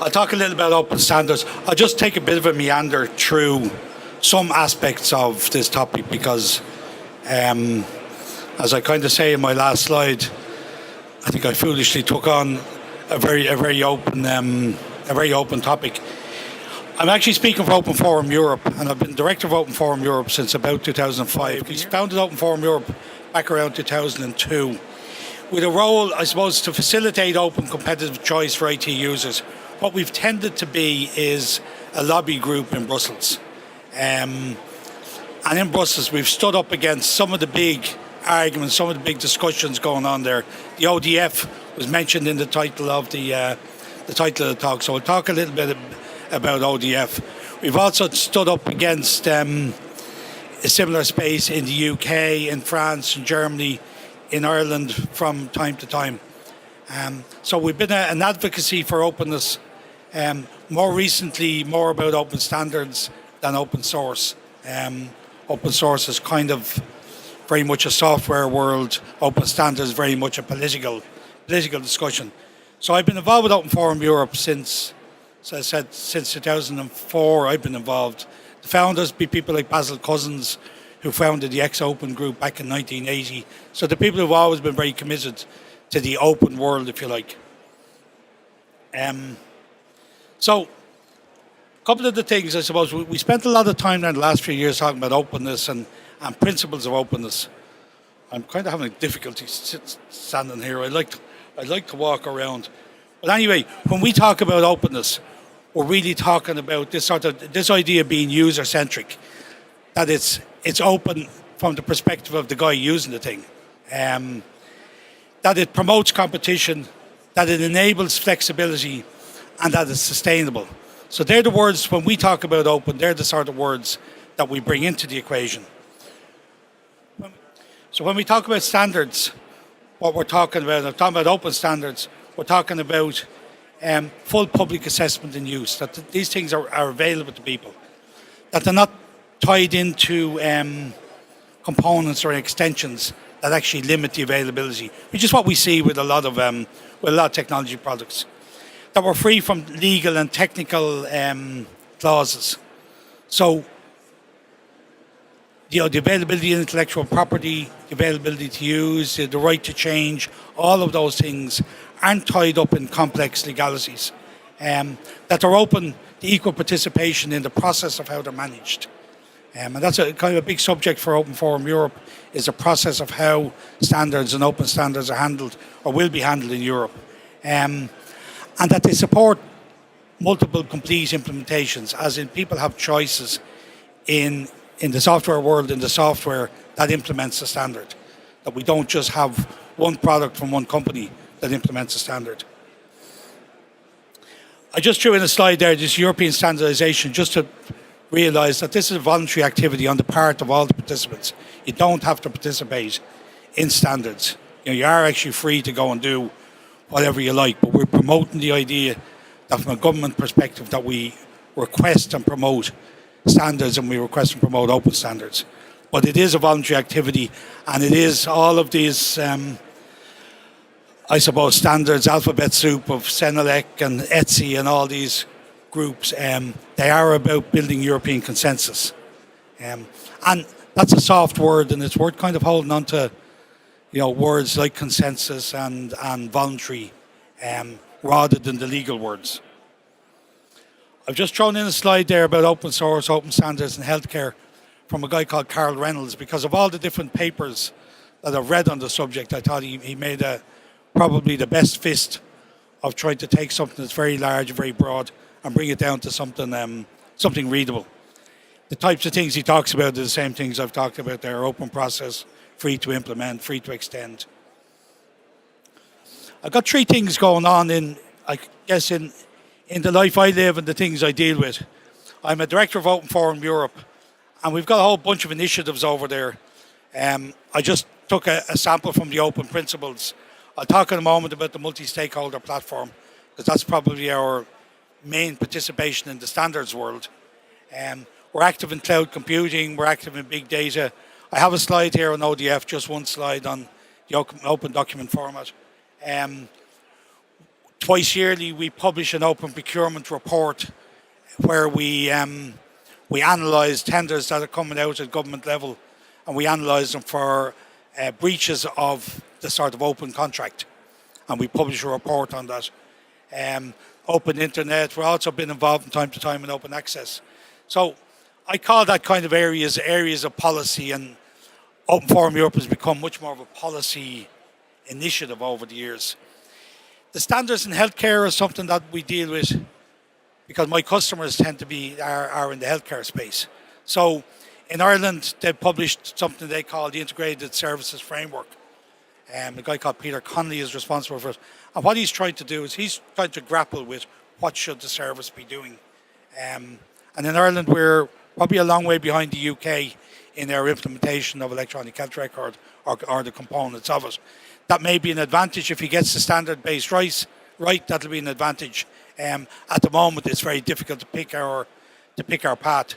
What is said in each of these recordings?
I'll talk a little about open standards. I'll just take a bit of a meander through some aspects of this topic because, as I kind of say in my last slide, I think I foolishly took on a very open topic. I'm actually speaking for Open Forum Europe, and I've been director of Open Forum Europe since about 2005. We founded Open Forum Europe back around 2002, with a role, I suppose, to facilitate open competitive choice for IT users. What we've tended to be is a lobby group in Brussels. And in Brussels, we've stood up against some of the big arguments, some of the big discussions going on there. The ODF was mentioned in the title of the talk, so I'll talk a little bit about ODF. We've also stood up against a similar space in the UK, in France, in Germany, in Ireland from time to time. So we've been an advocacy for openness, more recently more about open standards than open source. Open source is kind of very much a software world. Open standards is very much a political discussion. So I've been involved with Open Forum Europe since 2004. I've been involved. The founders be people like Basil Cousins, who founded the X-Open group back in 1980. So the people who've always been very committed to the open world, if you like. So a couple of the things, I suppose, we spent a lot of time in the last few years talking about openness and principles of openness. I'm kind of having difficulty standing here. I'd like to walk around. But anyway, when we talk about openness, we're really talking about this idea of being user-centric, that it's open from the perspective of the guy using the thing, that it promotes competition, that it enables flexibility, and that it's sustainable. So they're the words, when we talk about open, they're the sort of words that we bring into the equation. So when we talk about standards, what we're talking about, I'm talking about open standards, we're talking about full public assessment and use, that these things are available to people, that they're not tied into components or extensions that actually limit the availability, which is what we see with a lot of technology products, that we're free from legal and technical clauses. So, the availability of intellectual property, the availability to use, the right to change, all of those things aren't tied up in complex legalities. That they're open to equal participation in the process of how they're managed. And that's a kind of a big subject for Open Forum Europe, is the process of how standards and open standards are handled or will be handled in Europe. And that they support multiple complete implementations, as in people have choices in the software world, in the software that implements the standard. That we don't just have one product from one company that implements a standard. I just threw in a slide there, this European standardization, just to realise that this is a voluntary activity on the part of all the participants. You don't have to participate in standards. You are actually free to go and do whatever you like, but we're promoting the idea that from a government perspective that we request and promote standards and we request and promote open standards. But it is a voluntary activity, and it is all of these, I suppose, standards, alphabet soup of Senelec and ETSI and all these groups, they are about building European consensus. And that's a soft word, and it's worth kind of holding on to, words like consensus and voluntary, rather than the legal words. I've just thrown in a slide there about open source, open standards in healthcare from a guy called Carl Reynolds. Because of all the different papers that I've read on the subject, I thought he made probably the best fist of trying to take something that's very large, very broad, and bring it down to something readable. The types of things he talks about are the same things I've talked about there: open process, free to implement, free to extend. I've got three things going on in the life I live and the things I deal with. I'm a director of Open Forum Europe, and we've got a whole bunch of initiatives over there. I just took a sample from the open principles. I'll talk in a moment about the multi-stakeholder platform, because that's probably our main participation in the standards world. We're active in cloud computing, we're active in big data. I have a slide here on ODF, just one slide on the open document format. Twice yearly, we publish an open procurement report where we analyse tenders that are coming out at government level, and we analyse them for breaches of the sort of open contract, and we publish a report on that. Open internet, we've also been involved from time to time in open access. So I call that kind of areas of policy, and Open Forum Europe has become much more of a policy initiative over the years. The standards in healthcare is something that we deal with because my customers tend to be are in the healthcare space. So in Ireland, they've published something they call the Integrated Services Framework. A guy called Peter Connolly is responsible for it. And what he's trying to do is he's trying to grapple with what should the service be doing. And in Ireland, we're probably a long way behind the UK in our implementation of electronic health record or the components of it. That may be an advantage if he gets the standard base right. That'll be an advantage. At the moment, it's very difficult to pick our path.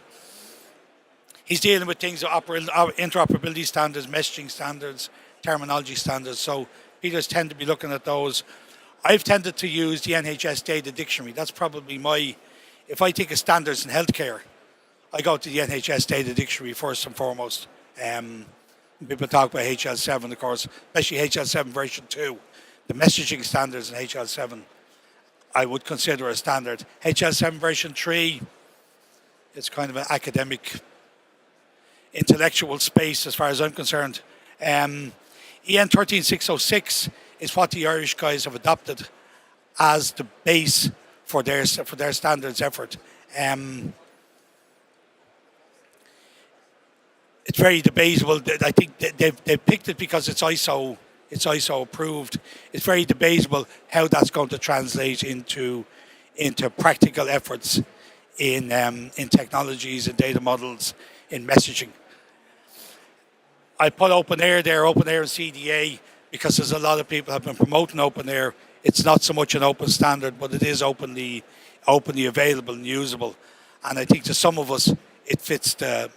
He's dealing with things, interoperability standards, messaging standards, terminology standards. So Peter's tend to be looking at those. I've tended to use the NHS Data Dictionary. That's probably if I think of standards in healthcare, I go to the NHS Data Dictionary first and foremost. People talk about HL7, of course, especially HL7 version 2. The messaging standards in HL7, I would consider a standard. HL7 version 3, it's kind of an academic, intellectual space as far as I'm concerned. EN 13606 is what the Irish guys have adopted as the base for their standards effort. It's very debatable. I think they've picked it because it's ISO approved. It's very debatable how that's going to translate into practical efforts in technologies, in data models, in messaging. I put Open Air there, Open Air and CDA, because there's a lot of people have been promoting Open Air. It's not so much an open standard, but it is openly available and usable. And I think to some of us, it fits the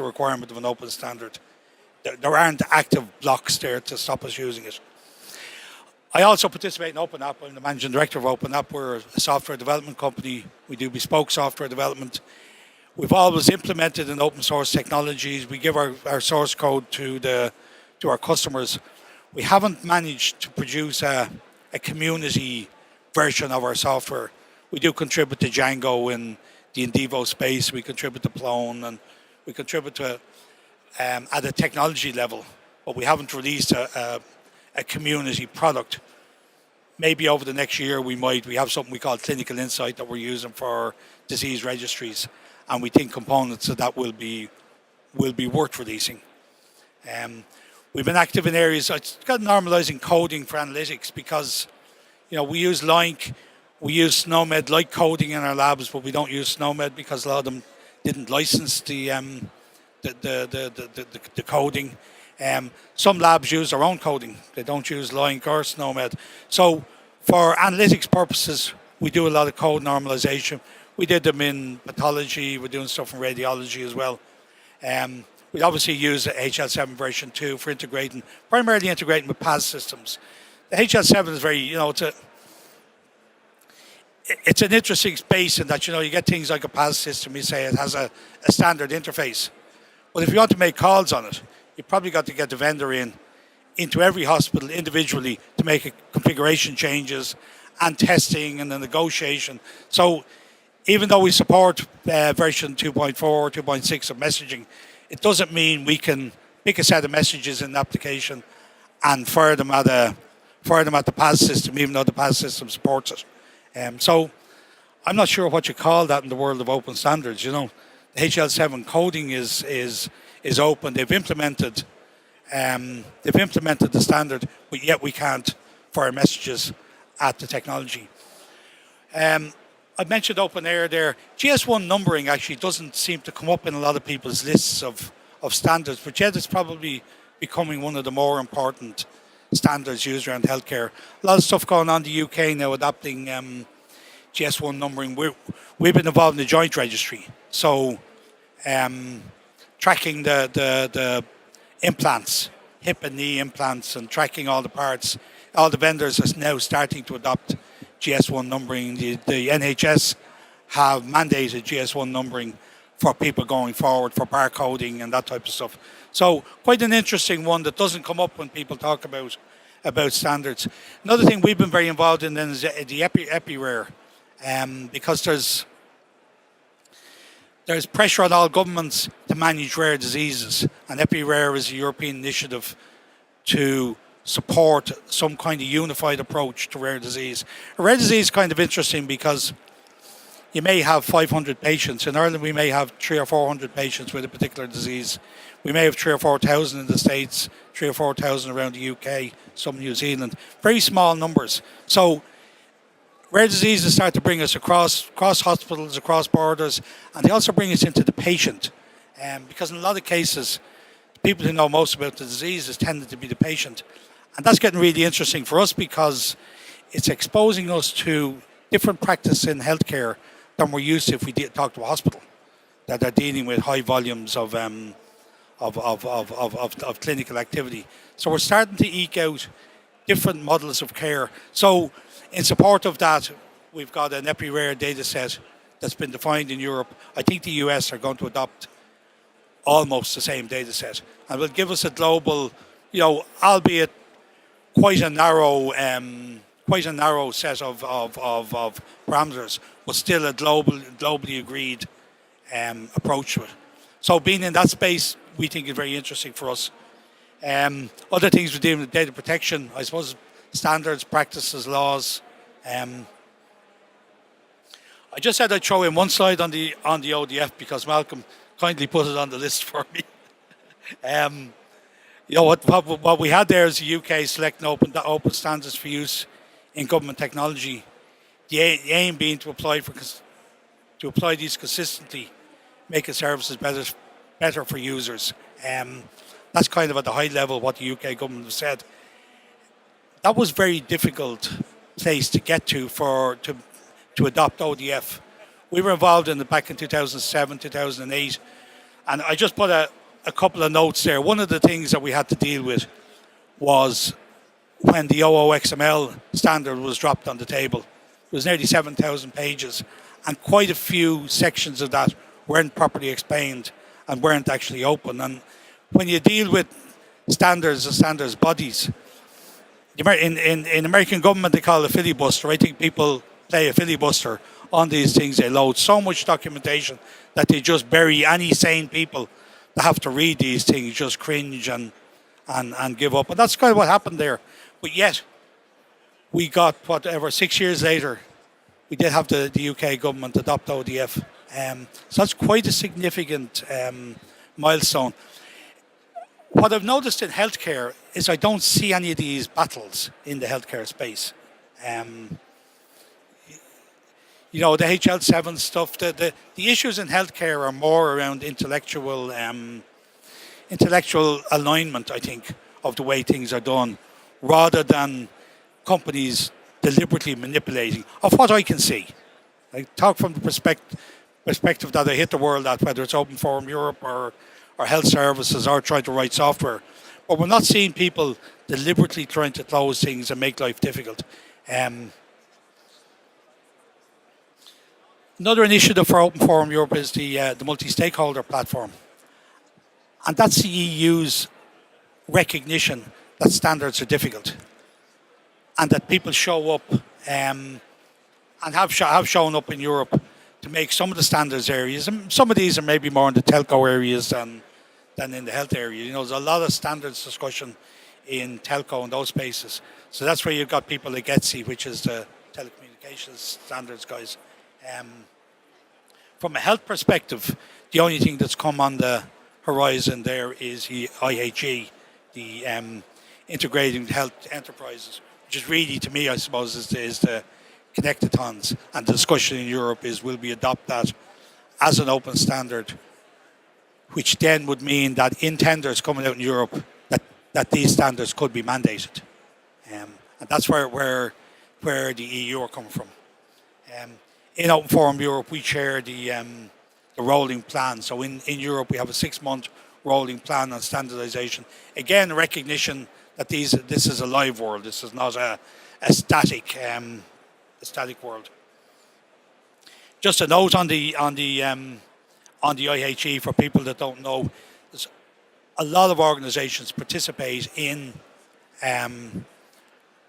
requirement of an open standard. There aren't active blocks there to stop us using it. I also participate in Open App. I'm the managing director of Open App. We're a software development company. We do bespoke software development. We've always implemented in open source technologies. We give our source code to our customers. We haven't managed to produce a community version of our software. We do contribute to Django in the Indivo space. We contribute to Plone, and we contribute to at a technology level, but we haven't released a community product. Maybe over the next year we have something we call Clinical Insight that we're using for disease registries, and we think components of that will be worth releasing. We've been active in areas. It's got normalizing coding for analytics because we use LINQ, we use SNOMED like coding in our labs, but we don't use SNOMED because a lot of them didn't license the coding. Some labs use their own coding. They don't use LINQ or SNOMED. So for analytics purposes, we do a lot of code normalization. We did them in pathology. We're doing stuff in radiology as well. We obviously use the HL7 version 2 for primarily integrating with PAS systems. The HL7 is very, it's an interesting space in that, you get things like a PAS system. You say it has a standard interface. But if you want to make calls on it, you probably got to get the vendor into every hospital individually to make configuration changes and testing and the negotiation. So even though we support version 2.4, 2.6 of messaging, it doesn't mean we can pick a set of messages in the application and fire them at the PAS system, even though the PAS system supports it. So I'm not sure what you call that in the world of open standards. The HL7 coding is open. They've implemented the standard, but yet we can't fire messages at the technology. I mentioned Open Air there. GS1 numbering actually doesn't seem to come up in a lot of people's lists of standards, but yet it's probably becoming one of the more important standards used around healthcare. A lot of stuff going on in the UK now adopting GS1 numbering. We've been involved in the joint registry, so tracking the implants, hip and knee implants, and tracking all the parts. All the vendors are now starting to adopt GS1 numbering. The NHS have mandated GS1 numbering for people going forward, for barcoding and that type of stuff. So quite an interesting one that doesn't come up when people talk about standards. Another thing we've been very involved in then is the EpiRare, because there's pressure on all governments to manage rare diseases, and EpiRare is a European initiative to support some kind of unified approach to rare disease. A rare disease is kind of interesting because you may have 500 patients. In Ireland, we may have 300 or 400 patients with a particular disease. We may have 3,000 or 4,000 in the States, 3,000 or 4,000 around the UK, some New Zealand. Very small numbers. So rare diseases start to bring us across hospitals, across borders, and they also bring us into the patient. Because in a lot of cases, people who know most about the disease is tended to be the patient. And that's getting really interesting for us because it's exposing us to different practice in healthcare than we're used to if we talk to a hospital that are dealing with high volumes of clinical activity. So we're starting to eke out different models of care. So in support of that, we've got an EpiRare data set that's been defined in Europe. I think the US are going to adopt almost the same data set and will give us a global, albeit quite a narrow set of parameters, but still a globally agreed approach to it. So being in that space, we think is very interesting for us. Other things we're dealing with data protection, I suppose, standards, practices, laws. I just said I'd throw in one slide on the ODF because Malcolm kindly put it on the list for me. What we had there is the UK selecting open standards for use in government technology. The aim being to apply these consistently, making services better for users. That's kind of at the high level what the UK government has said. That was very difficult place to get to adopt ODF. We were involved in it back in 2007, 2008, and I just put a couple of notes there. One of the things that we had to deal with was when the OOXML standard was dropped on the table. It was nearly 7,000 pages, and quite a few sections of that weren't properly explained and weren't actually open. And when you deal with standards and standards bodies, in American government they call it a filibuster. I think people play a filibuster on these things. They load so much documentation that they just bury any sane people that have to read these things, just cringe and give up. And that's kind of what happened there. But yet, we got, 6 years later, we did have the UK government adopt ODF. So that's quite a significant milestone. What I've noticed in healthcare is I don't see any of these battles in the healthcare space. The HL7 stuff, the issues in healthcare are more around intellectual alignment, I think, of the way things are done, rather than companies deliberately manipulating, of what I can see. I talk from the perspective that I hit the world at, whether it's Open Forum Europe or health services or trying to write software. But we're not seeing people deliberately trying to close things and make life difficult. Another initiative for Open Forum Europe is the multi-stakeholder platform. And that's the EU's recognition that standards are difficult and that people show up and have shown up in Europe to make some of the standards areas. And some of these are maybe more in the telco areas than in the health area. There's a lot of standards discussion in telco and those spaces. So that's where you've got people like ETSI, which is the telecommunications standards guys. From a health perspective, the only thing that's come on the horizon there is the IHE, the Integrating Health Enterprises, which is really, to me, I suppose, is the connectathons. And the discussion in Europe is, will we adopt that as an open standard, which then would mean that in tenders coming out in Europe, that these standards could be mandated. And that's where the EU are coming from. In Open Forum Europe, we share the rolling plan. So in Europe, we have a 6-month rolling plan on standardization. Again, recognition that this is a live world. This is not a static static world. Just a note on the IHE for people that don't know, there's a lot of organisations participate in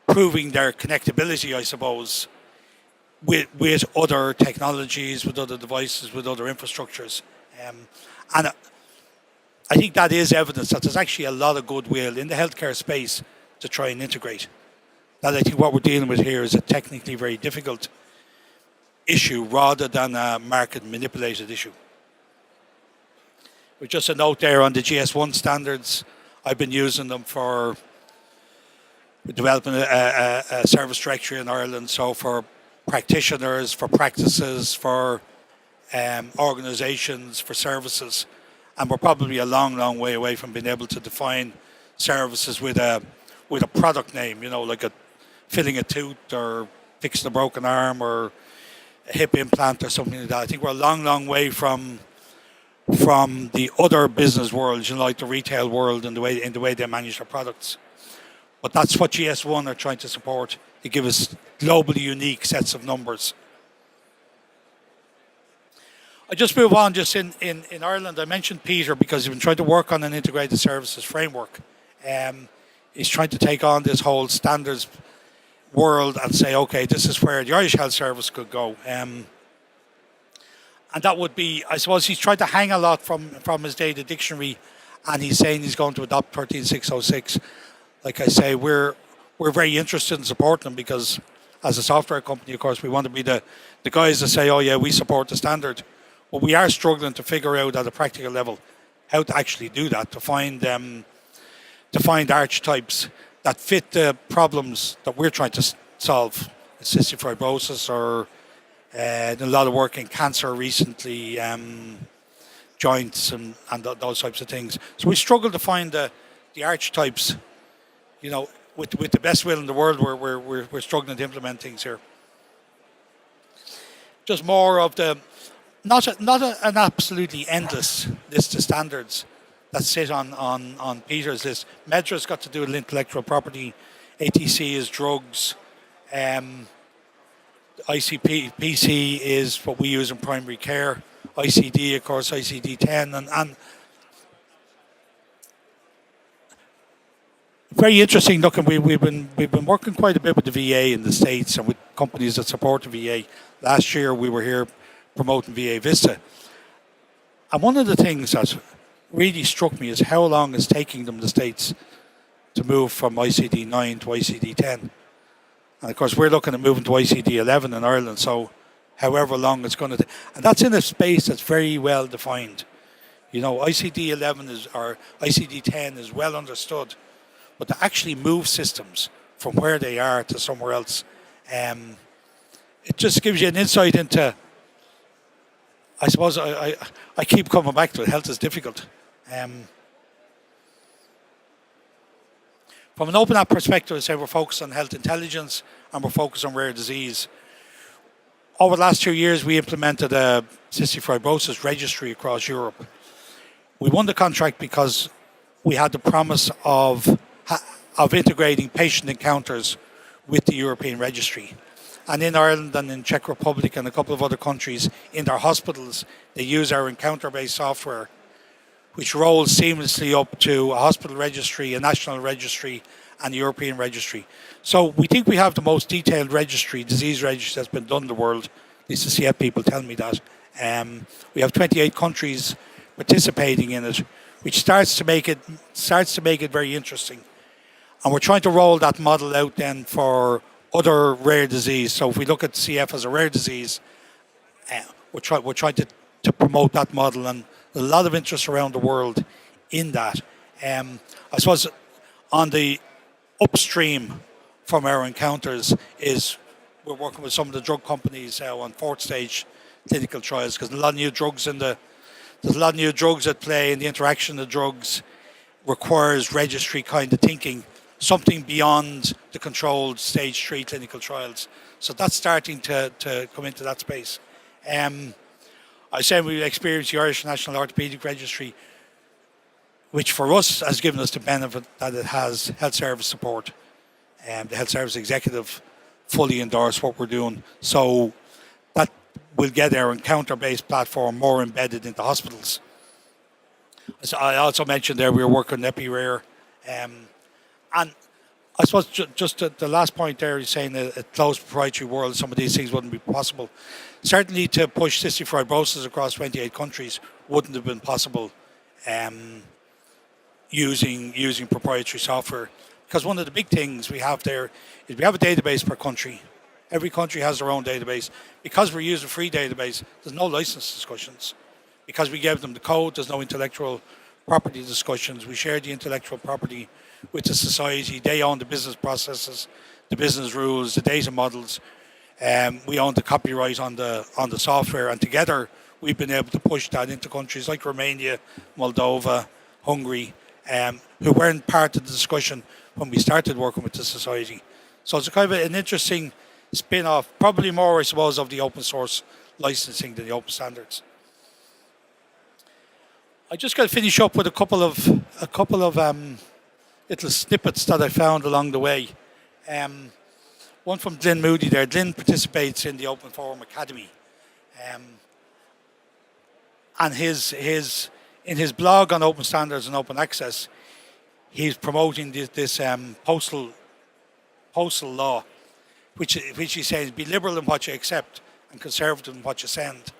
proving their connectability, I suppose, with other technologies, with other devices, with other infrastructures. And I think that is evidence that there's actually a lot of goodwill in the healthcare space to try and integrate. That I think what we're dealing with here is a technically very difficult issue rather than a market manipulated issue. With just a note there on the GS1 standards, I've been using them for developing a service directory in Ireland, so for practitioners, for practices, for organisations, for services, and we're probably a long, long way away from being able to define services with a product name, like filling a tooth or fixing a broken arm or a hip implant or something like that. I think we're a long, long way from the other business worlds, like the retail world and the way they manage their products. But that's what GS1 are trying to support. They give us globally unique sets of numbers. I just move on just in Ireland. I mentioned Peter because he's been trying to work on an integrated services framework. He's trying to take on this whole standards world and say, okay, this is where the Irish Health Service could go. And that would be, I suppose he's trying to hang a lot from his data dictionary, and he's saying he's going to adopt 13606. Like I say, we're very interested in supporting them because as a software company, of course, we want to be the guys that say, oh yeah, we support the standard. But we are struggling to figure out at a practical level how to actually do that, to find archetypes that fit the problems that we're trying to solve. Cystic fibrosis or a lot of work in cancer recently, joints and those types of things. So we struggle to find the archetypes, with the best will in the world, we're struggling to implement things here. Just more of the, not an absolutely endless list of standards that sit on Peter's list. Medra's got to do with intellectual property. ATC is drugs. PC is what we use in primary care. ICD, of course, ICD-10, and very interesting looking. We've been working quite a bit with the VA in the States and with companies that support the VA. Last year we were here promoting VA Vista, and one of the things that really struck me is how long it's taking them, the States, to move from ICD-9 to ICD-10. And of course, we're looking at moving to ICD-11 in Ireland, so however long it's going to take. And that's in a space that's very well defined. ICD-11 or ICD-10 is well understood, but to actually move systems from where they are to somewhere else, it just gives you an insight into, I suppose, I keep coming back to it, health is difficult. From an open app perspective, I say we're focused on health intelligence and we're focused on rare disease. Over the last 2 years, we implemented a cystic fibrosis registry across Europe. We won the contract because we had the promise of integrating patient encounters with the European registry. And in Ireland and in Czech Republic and a couple of other countries, in their hospitals, they use our encounter-based software, which rolls seamlessly up to a hospital registry, a national registry, and the European registry. So we think we have the most detailed registry, disease registry that's been done in the world. At least the CF people tell me that. We have 28 countries participating in it, which starts to make it very interesting. And we're trying to roll that model out then for other rare disease. So if we look at CF as a rare disease, we're trying to promote that model, and a lot of interest around the world in that. I suppose on the upstream from our encounters is we're working with some of the drug companies on fourth stage clinical trials, because there's a lot of new drugs at play, and the interaction of drugs requires registry kind of thinking, something beyond the controlled stage 3 clinical trials. So that's starting to come into that space. I said we experienced the Irish National Orthopaedic Registry, which for us has given us the benefit that it has health service support, the health service executive fully endorse what we're doing. So that will get our encounter-based platform more embedded into hospitals. So I also mentioned there we were working on EpiRare. And I suppose just the last point there is saying that a closed proprietary world, some of these things wouldn't be possible. Certainly to push cystic fibrosis across 28 countries wouldn't have been possible using proprietary software. Because one of the big things we have there is we have a database per country. Every country has their own database. Because we're using a free database, there's no license discussions. Because we gave them the code, there's no intellectual property discussions. We share the intellectual property with the society. They own the business processes, the business rules, the data models. We own the copyright on the software, and together we've been able to push that into countries like Romania, Moldova, Hungary, who weren't part of the discussion when we started working with the society. So it's a kind of an interesting spin-off, probably more, I suppose, of the open source licensing than the open standards. I just got to finish up with a couple of little snippets that I found along the way. One from Glyn Moody there. Glyn participates in the Open Forum Academy. And in his blog on open standards and open access, he's promoting this postal law, which he says, be liberal in what you accept and conservative in what you send.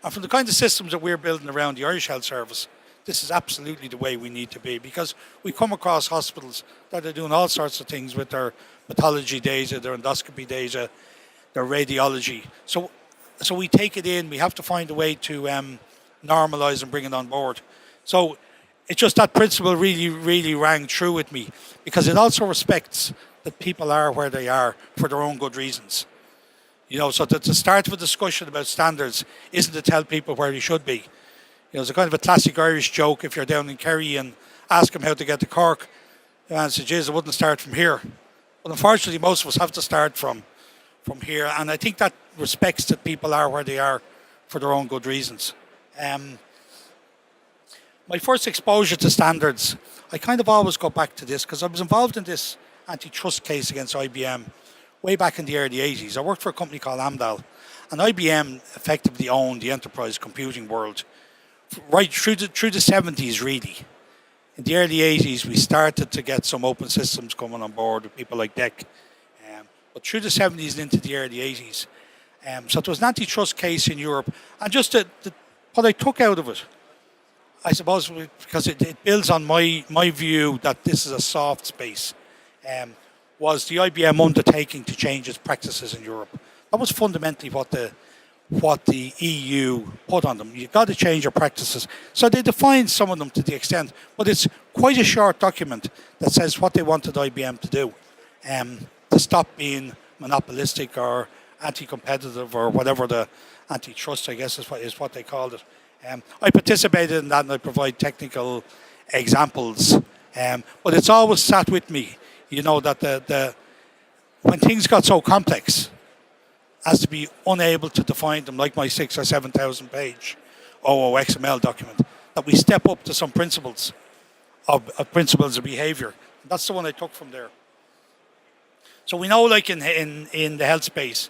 And from the kind of systems that we're building around the Irish Health Service, this is absolutely the way we need to be, because we come across hospitals that are doing all sorts of things with their pathology data, their endoscopy data, their radiology. So we take it in. We have to find a way to normalise and bring it on board. So it's just that principle really rang true with me, because it also respects that people are where they are for their own good reasons. So to start with a discussion about standards isn't to tell people where they should be. It's a kind of a classic Irish joke. If you're down in Kerry and ask them how to get to Cork, the man says, geez, I wouldn't start from here. But unfortunately, most of us have to start from here. And I think that respects that people are where they are for their own good reasons. My first exposure to standards, I kind of always go back to this, because I was involved in this antitrust case against IBM way back in the early 80s. I worked for a company called Amdahl, and IBM effectively owned the enterprise computing world right through the 70s, really. In the early 80s, we started to get some open systems coming on board with people like DEC. But through the 70s and into the early 80s. So it was an antitrust case in Europe. And just what I took out of it, I suppose, because it builds on my view that this is a soft space, was the IBM undertaking to change its practices in Europe. That was fundamentally what the EU put on them. You've got to change your practices. So they defined some of them to the extent, but it's quite a short document that says what they wanted IBM to do, to stop being monopolistic or anti-competitive or whatever the antitrust, I guess, is what they called it. I participated in that, and I provide technical examples. But it's always sat with me, that when things got so complex as to be unable to define them, like my 6,000 or 7,000 page OOXML document, that we step up to some principles of behavior. That's the one I took from there. So we know, like in the health space,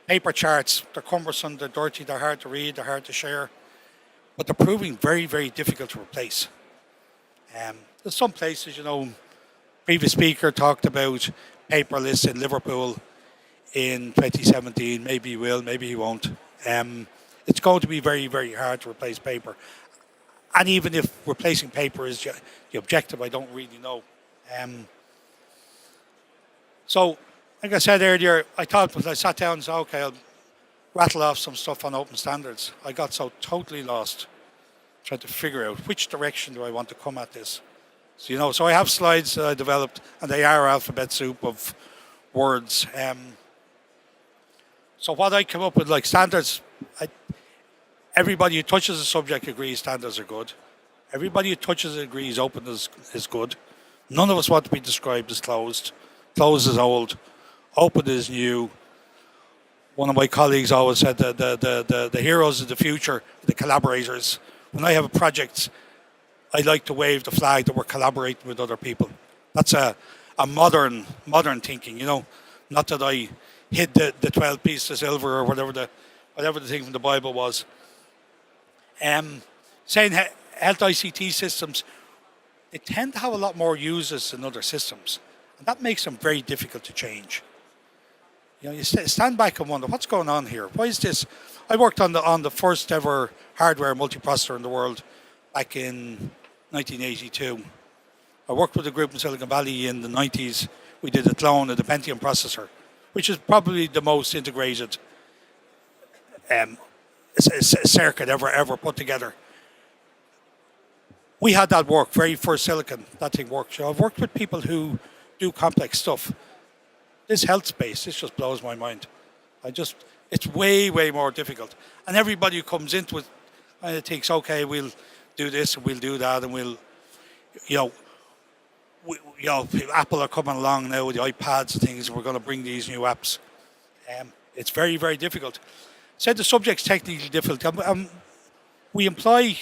paper charts, they're cumbersome, they're dirty, they're hard to read, they're hard to share, but they're proving very, very difficult to replace. There's some places, previous speaker talked about paperless in Liverpool in 2017. Maybe he will, maybe he won't. It's going to be very, very hard to replace paper. And even if replacing paper is the objective, I don't really know. So, like I said earlier, I thought when I sat down and said, okay, I'll rattle off some stuff on open standards. I got so totally lost trying to figure out which direction do I want to come at this. So, so I have slides that I developed, and they are alphabet soup of words. So what I come up with, like standards, everybody who touches the subject agrees standards are good. Everybody who touches it agrees open is good. None of us want to be described as closed. Closed is old. Open is new. One of my colleagues always said that the heroes of the future, the collaborators. When I have a project, I like to wave the flag that we're collaborating with other people. That's a modern thinking, Not that I hid the 12 pieces of silver or whatever the thing from the Bible was. Saying health ICT systems, they tend to have a lot more users than other systems, and that makes them very difficult to change. You know, you stand back and wonder, what's going on here? Why is this? I worked on the first ever hardware multiprocessor in the world back in 1982. I worked with a group in Silicon Valley in the 90s. We did a clone of the Pentium processor, which is probably the most integrated circuit ever put together. We had that work, very first silicon, that thing worked. So I've worked with people who do complex stuff. This health space, this just blows my mind. It's way more difficult. And everybody who comes into it kind of thinks, okay, we'll do this and we'll do that and we'll, Apple are coming along now with the iPads and things. We're going to bring these new apps. It's very difficult. Said the subject's technically difficult. We employ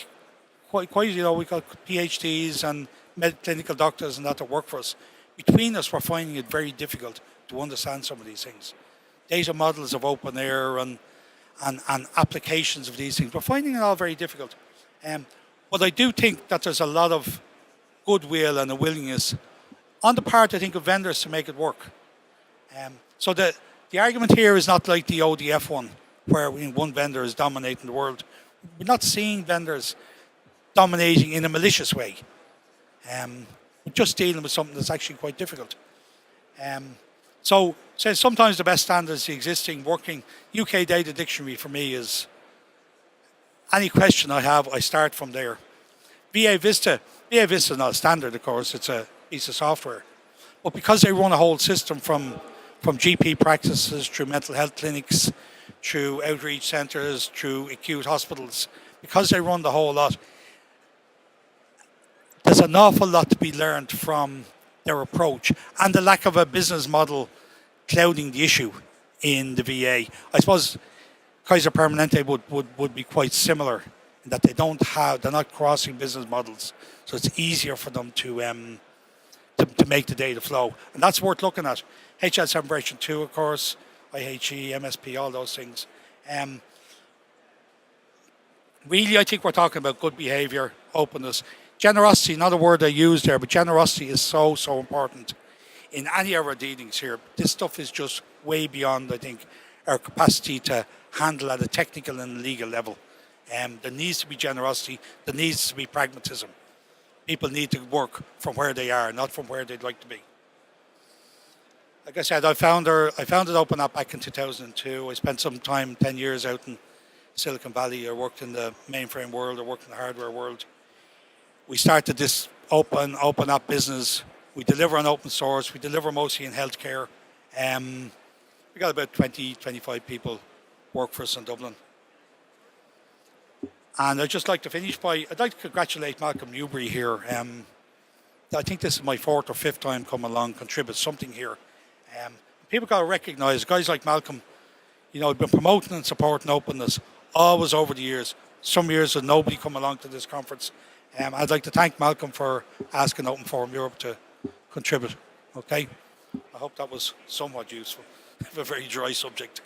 quite, we got PhDs and clinical doctors and that to work for us. Between us, we're finding it very difficult to understand some of these things. Data models of open air and applications of these things, we're finding it all very difficult. But I do think that there's a lot of goodwill and a willingness on the part, I think, of vendors to make it work. So the argument here is not like the ODF one, where one vendor is dominating the world. We're not seeing vendors dominating in a malicious way. We're just dealing with something that's actually quite difficult. So sometimes the best standards, the existing working UK data dictionary for me is any question I have, I start from there. VA Vista is not a standard, of course, it's a piece of software. But because they run a whole system from GP practices through mental health clinics, through outreach centres, through acute hospitals, because they run the whole lot, there's an awful lot to be learned from their approach and the lack of a business model clouding the issue in the VA. I suppose Kaiser Permanente would be quite similar in that they're not crossing business models, so it's easier for them to make the data flow, and that's worth looking at. HL7 version 2, of course, IHE, MSP, all those things. Really, I think we're talking about good behaviour, openness. Generosity, not a word I use there, but generosity is so important in any of our dealings here. This stuff is just way beyond, I think, our capacity to handle at a technical and legal level. There needs to be generosity, there needs to be pragmatism. People need to work from where they are, not from where they'd like to be. Like I said, I founded Open App back in 2002. I spent some time, 10 years out in Silicon Valley. I worked in the mainframe world, I worked in the hardware world. We started this open app business. We deliver on open source. We deliver mostly in healthcare. We got about 20, 25 people work for us in Dublin. And I'd just like to finish I'd like to congratulate Malcolm Newbury here. I think this is my 4th or 5th time coming along, contribute something here. People got to recognise guys like Malcolm, have been promoting and supporting openness always over the years. Some years with nobody come along to this conference. I'd like to thank Malcolm for asking Open Forum Europe to contribute. Okay? I hope that was somewhat useful. A very dry subject.